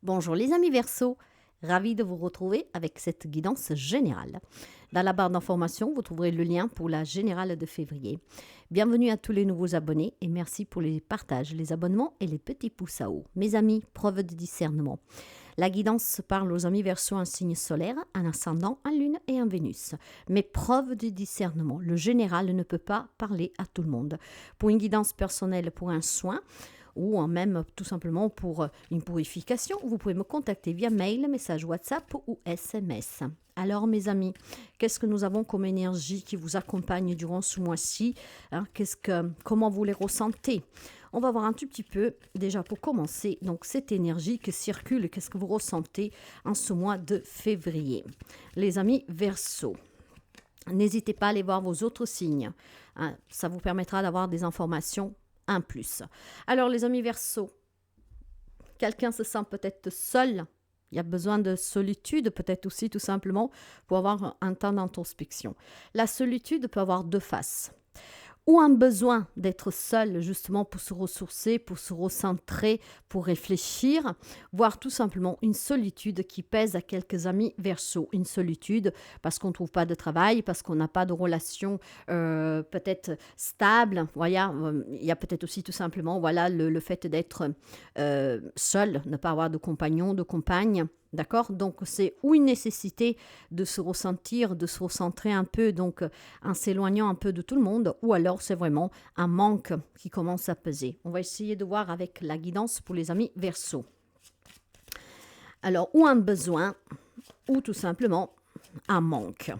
Bonjour les amis Verseau, ravi de vous retrouver avec cette guidance générale. Dans la barre d'information, vous trouverez le lien pour la générale de février. Bienvenue à tous les nouveaux abonnés et merci pour les partages, les abonnements et les petits pouces à haut. Mes amis, preuve de discernement. La guidance parle aux amis Verseau un signe solaire, un ascendant, un lune et un Vénus. Mais preuve de discernement, le général ne peut pas parler à tout le monde. Pour une guidance personnelle, pour un soin, ou même tout simplement pour une purification, vous pouvez me contacter via mail, message WhatsApp ou SMS. Alors mes amis, qu'est-ce que nous avons comme énergie qui vous accompagne durant ce mois-ci, comment vous les ressentez? On va voir un tout petit peu, déjà pour commencer, donc cette énergie qui circule, qu'est-ce que vous ressentez en ce mois de février? Les amis Verseau, n'hésitez pas à aller voir vos autres signes, hein, ça vous permettra d'avoir des informations un plus. Alors les amis Verseau, quelqu'un se sent peut-être seul, il y a besoin de solitude peut-être aussi tout simplement pour avoir un temps d'introspection. La solitude peut avoir deux faces. Ou un besoin d'être seul justement pour se ressourcer, pour se recentrer, pour réfléchir, voire tout simplement une solitude qui pèse à quelques amis Verseau. Une solitude parce qu'on ne trouve pas de travail, parce qu'on n'a pas de relation peut-être stable. Voilà, il y a peut-être aussi tout simplement voilà, le fait d'être seul, ne pas avoir de compagnon, de compagne. D'accord? Donc, c'est ou une nécessité de se ressentir, de se recentrer un peu, donc en s'éloignant un peu de tout le monde, ou alors c'est vraiment un manque qui commence à peser. On va essayer de voir avec la guidance pour les amis Verseau. Alors, ou un besoin, ou tout simplement un manque.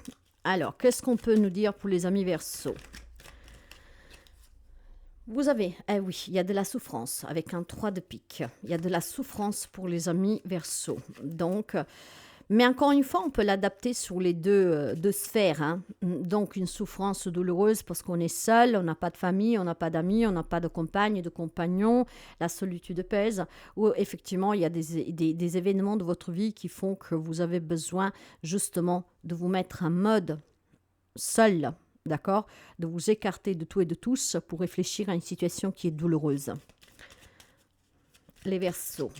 Alors, qu'est-ce qu'on peut nous dire pour les amis Verseau? Vous avez, oui, il y a de la souffrance avec un 3 de pique. Il y a de la souffrance pour les amis Verseau. Donc, mais encore une fois, on peut l'adapter sur les deux sphères. Hein. Donc, une souffrance douloureuse parce qu'on est seul, on n'a pas de famille, on n'a pas d'amis, on n'a pas de compagne, de compagnon, la solitude pèse. Ou effectivement, il y a des événements de votre vie qui font que vous avez besoin justement de vous mettre en mode seul. D'accord? De vous écarter de tout et de tous pour réfléchir à une situation qui est douloureuse. Les Verseaux.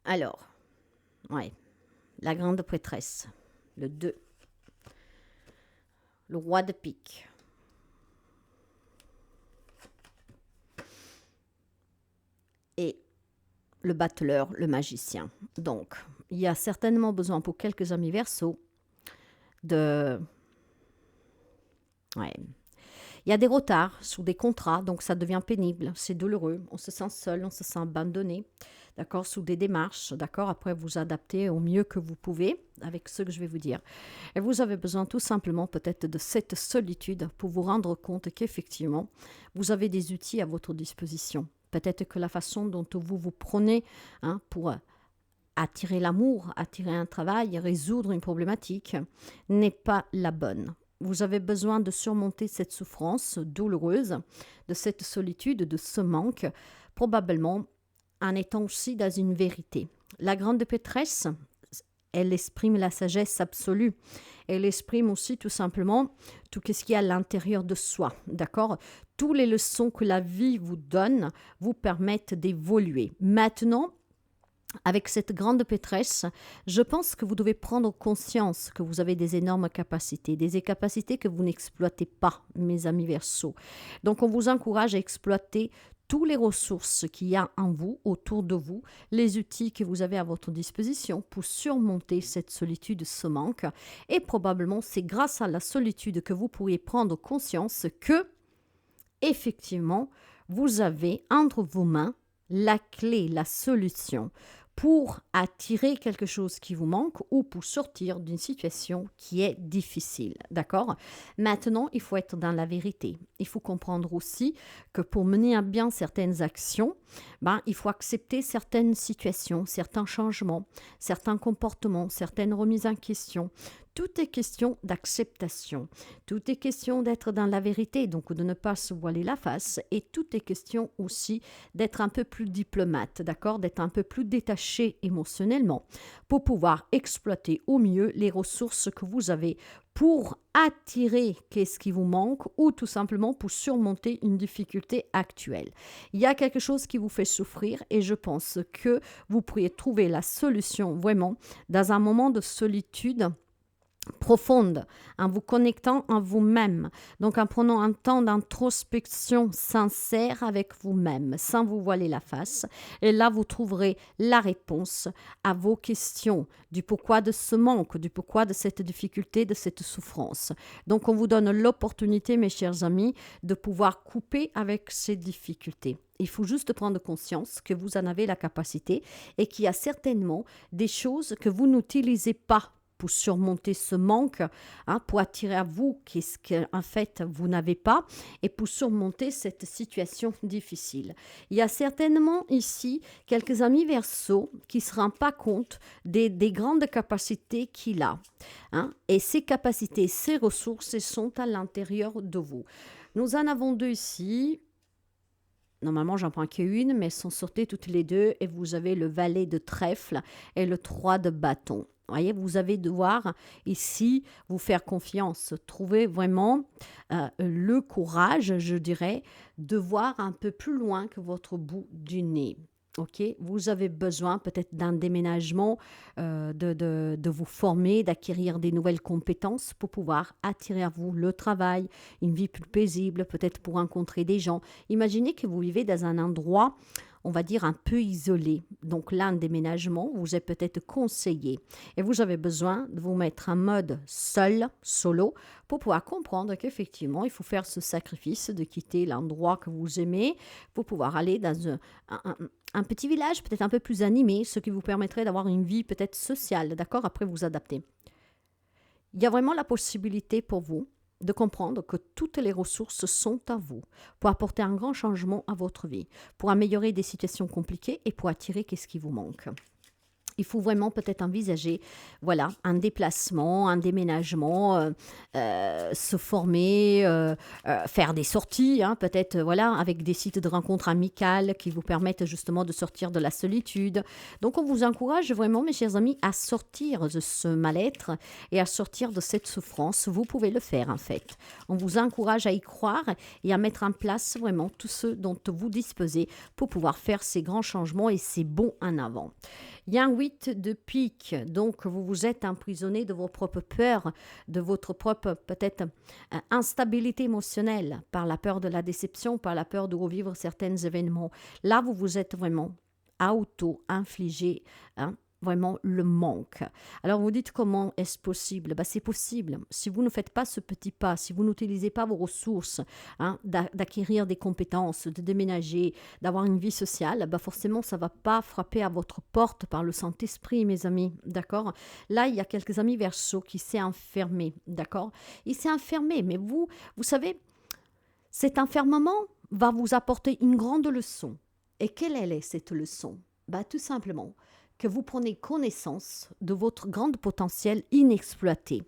Alors, ouais, la grande prêtresse, le 2. Le roi de pique. Et le battleur, le magicien. Donc, il y a certainement besoin pour quelques amis Verseau de... Ouais. Il y a des retards sur des contrats, donc ça devient pénible, c'est douloureux, on se sent seul, on se sent abandonné, d'accord, sous des démarches, d'accord, après vous adaptez au mieux que vous pouvez avec ce que je vais vous dire. Et vous avez besoin tout simplement peut-être de cette solitude pour vous rendre compte qu'effectivement, vous avez des outils à votre disposition. Peut-être que la façon dont vous vous prenez pour attirer l'amour, attirer un travail, résoudre une problématique n'est pas la bonne. Vous avez besoin de surmonter cette souffrance douloureuse, de cette solitude, de ce manque, probablement en étant aussi dans une vérité. La grande prêtresse, elle exprime la sagesse absolue. Elle exprime aussi tout simplement tout ce qu'il y a à l'intérieur de soi, d'accord? Toutes les leçons que la vie vous donne vous permettent d'évoluer. Maintenant, avec cette grande prêtresse, je pense que vous devez prendre conscience que vous avez des énormes capacités, des capacités que vous n'exploitez pas, mes amis Verseau. Donc, on vous encourage à exploiter toutes les ressources qu'il y a en vous, autour de vous, les outils que vous avez à votre disposition pour surmonter cette solitude, ce manque. Et probablement, c'est grâce à la solitude que vous pourriez prendre conscience que, effectivement, vous avez entre vos mains la clé, la solution pour attirer quelque chose qui vous manque ou pour sortir d'une situation qui est difficile. D'accord? Maintenant, il faut être dans la vérité. Il faut comprendre aussi que pour mener à bien certaines actions, il faut accepter certaines situations, certains changements, certains comportements, certaines remises en question. Tout est question d'acceptation. Tout est question d'être dans la vérité, donc de ne pas se voiler la face. Et tout est question aussi d'être un peu plus diplomate, d'accord? D'être un peu plus détaché émotionnellement pour pouvoir exploiter au mieux les ressources que vous avez pour attirer qu'est-ce qui vous manque ou tout simplement pour surmonter une difficulté actuelle. Il y a quelque chose qui vous fait souffrir et je pense que vous pourriez trouver la solution vraiment dans un moment de solitude profonde, en vous connectant en vous-même, donc en prenant un temps d'introspection sincère avec vous-même, sans vous voiler la face. Et là, vous trouverez la réponse à vos questions, du pourquoi de ce manque, du pourquoi de cette difficulté, de cette souffrance. Donc, on vous donne l'opportunité, mes chers amis, de pouvoir couper avec ces difficultés. Il faut juste prendre conscience que vous en avez la capacité et qu'il y a certainement des choses que vous n'utilisez pas pour surmonter ce manque, pour attirer à vous qu'est-ce qu'en fait vous n'avez pas et pour surmonter cette situation difficile. Il y a certainement ici quelques amis Verseaux qui ne se rendent pas compte des grandes capacités qu'il a. Et ces capacités, ces ressources, elles sont à l'intérieur de vous. Nous en avons deux ici. Normalement, j'en prends qu'une, mais elles sont sorties toutes les deux et vous avez le valet de trèfle et le 3 de bâton. Voyez, vous allez devoir ici vous faire confiance, trouver vraiment le courage, je dirais, de voir un peu plus loin que votre bout du nez. Ok, vous avez besoin peut-être d'un déménagement, de vous former, d'acquérir des nouvelles compétences pour pouvoir attirer à vous le travail, une vie plus paisible, peut-être pour rencontrer des gens. Imaginez que vous vivez dans un endroit, on va dire, un peu isolé. Donc là, un déménagement vous est peut-être conseillé. Et vous avez besoin de vous mettre en mode seul, solo, pour pouvoir comprendre qu'effectivement, il faut faire ce sacrifice de quitter l'endroit que vous aimez pour pouvoir aller dans un petit village peut-être un peu plus animé, ce qui vous permettrait d'avoir une vie peut-être sociale, d'accord, après vous adapter. Il y a vraiment la possibilité pour vous de comprendre que toutes les ressources sont à vous pour apporter un grand changement à votre vie, pour améliorer des situations compliquées et pour attirer qu'est-ce qui vous manque. Il faut vraiment peut-être envisager, voilà, un déplacement, un déménagement, se former, faire des sorties, peut-être, voilà, avec des sites de rencontres amicales qui vous permettent justement de sortir de la solitude. Donc, on vous encourage vraiment, mes chers amis, à sortir de ce mal-être et à sortir de cette souffrance. Vous pouvez le faire, en fait. On vous encourage à y croire et à mettre en place vraiment tout ce dont vous disposez pour pouvoir faire ces grands changements et ces bons en avant. Il y a un 8 de pique, donc vous vous êtes emprisonné de vos propres peurs, de votre propre peut-être instabilité émotionnelle, par la peur de la déception, par la peur de revivre certains événements. Là, vous vous êtes vraiment auto-infligé, vraiment le manque. Alors vous dites comment est-ce possible? C'est possible. Si vous ne faites pas ce petit pas, si vous n'utilisez pas vos ressources, d'acquérir des compétences, de déménager, d'avoir une vie sociale, forcément ça ne va pas frapper à votre porte par le Saint-Esprit, mes amis, d'accord? Là, il y a quelques amis Verseaux qui s'est enfermé, d'accord? Il s'est enfermé, mais vous savez, cet enfermement va vous apporter une grande leçon. Et quelle est cette leçon? Tout simplement que vous prenez connaissance de votre grand potentiel inexploité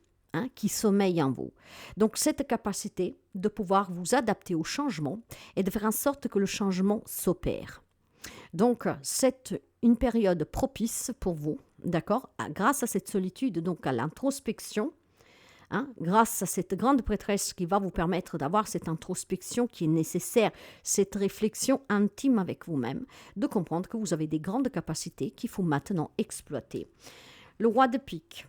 qui sommeille en vous. Donc cette capacité de pouvoir vous adapter au changement et de faire en sorte que le changement s'opère. Donc c'est une période propice pour vous, d'accord, grâce à cette solitude, donc à l'introspection, grâce à cette grande prêtresse qui va vous permettre d'avoir cette introspection qui est nécessaire, cette réflexion intime avec vous-même, de comprendre que vous avez des grandes capacités qu'il faut maintenant exploiter. Le roi de pique.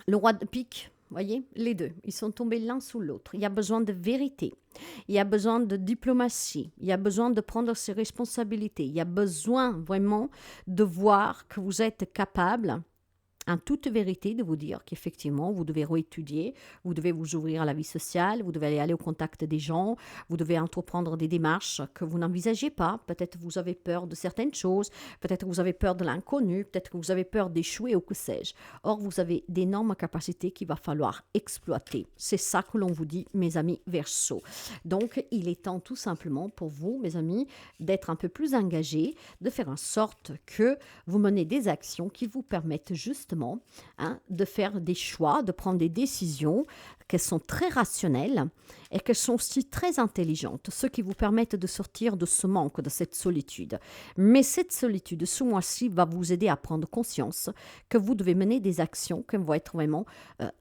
Le roi de pique, voyez, les deux, ils sont tombés l'un sous l'autre. Il y a besoin de vérité, il y a besoin de diplomatie, il y a besoin de prendre ses responsabilités, il y a besoin vraiment de voir que vous êtes capable, en toute vérité, de vous dire qu'effectivement, vous devez réétudier, vous devez vous ouvrir à la vie sociale, vous devez aller au contact des gens, vous devez entreprendre des démarches que vous n'envisagez pas. Peut-être vous avez peur de certaines choses, peut-être que vous avez peur de l'inconnu, peut-être que vous avez peur d'échouer ou que sais-je. Or, vous avez d'énormes capacités qu'il va falloir exploiter. C'est ça que l'on vous dit, mes amis Verseaux. Donc, il est temps tout simplement pour vous, mes amis, d'être un peu plus engagés, de faire en sorte que vous menez des actions qui vous permettent justement justement de faire des choix, de prendre des décisions qu'elles sont très rationnelles et qu'elles sont aussi très intelligentes, ce qui vous permettent de sortir de ce manque, de cette solitude. Mais cette solitude, ce mois-ci, va vous aider à prendre conscience que vous devez mener des actions qui vont être vraiment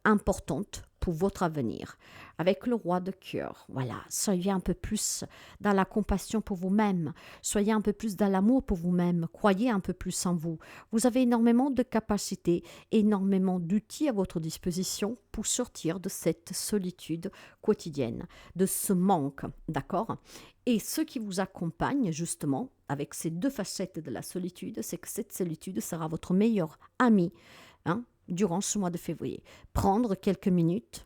importantes pour votre avenir. Avec le roi de cœur, voilà, soyez un peu plus dans la compassion pour vous-même, soyez un peu plus dans l'amour pour vous-même, croyez un peu plus en vous. Vous avez énormément de capacités, énormément d'outils à votre disposition pour sortir de cette solitude quotidienne, de ce manque, d'accord? Et ce qui vous accompagne justement avec ces deux facettes de la solitude, c'est que cette solitude sera votre meilleur ami, durant ce mois de février. Prendre quelques minutes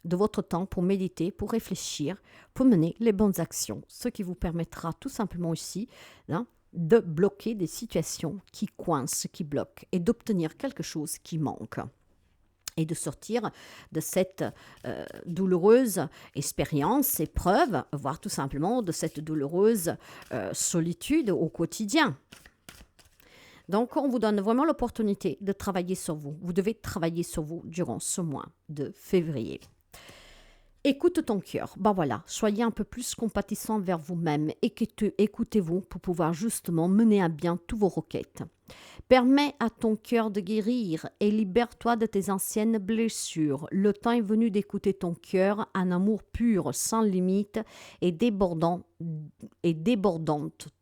de votre temps pour méditer, pour réfléchir, pour mener les bonnes actions, ce qui vous permettra tout simplement aussi de bloquer des situations qui coincent, qui bloquent, et d'obtenir quelque chose qui manque. Et de sortir de cette douloureuse expérience, épreuve, voire tout simplement de cette douloureuse solitude au quotidien. Donc, on vous donne vraiment l'opportunité de travailler sur vous. Vous devez travailler sur vous durant ce mois de février. Écoute ton cœur. Voilà, soyez un peu plus compatissant vers vous-même. Écoutez-vous pour pouvoir justement mener à bien tous vos requêtes. Permets à ton cœur de guérir et libère-toi de tes anciennes blessures. Le temps est venu d'écouter ton cœur, un amour pur, sans limite et débordante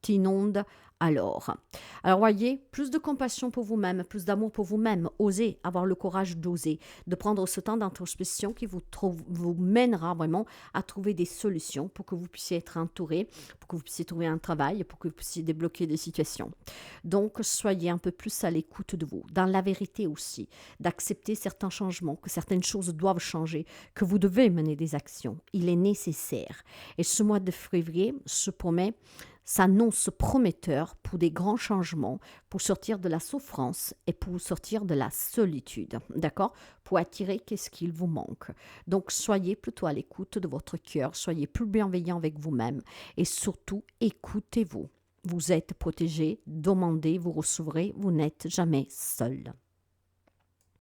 t'inonde alors. Alors voyez, plus de compassion pour vous-même, plus d'amour pour vous-même. Osez, avoir le courage d'oser, de prendre ce temps d'introspection qui vous mènera vraiment à trouver des solutions pour que vous puissiez être entouré, pour que vous puissiez trouver un travail, pour que vous puissiez débloquer des situations. Donc, soyez un peu plus à l'écoute de vous, dans la vérité aussi, d'accepter certains changements, que certaines choses doivent changer, que vous devez mener des actions. Il est nécessaire. Et ce mois de février s'annonce prometteur pour des grands changements, pour sortir de la souffrance et pour sortir de la solitude, d'accord? Pour attirer qu'est-ce qu'il vous manque. Donc, soyez plutôt à l'écoute de votre cœur, soyez plus bienveillant avec vous-même et surtout, écoutez-vous. Vous êtes protégé, demandez, vous recevrez, vous n'êtes jamais seul.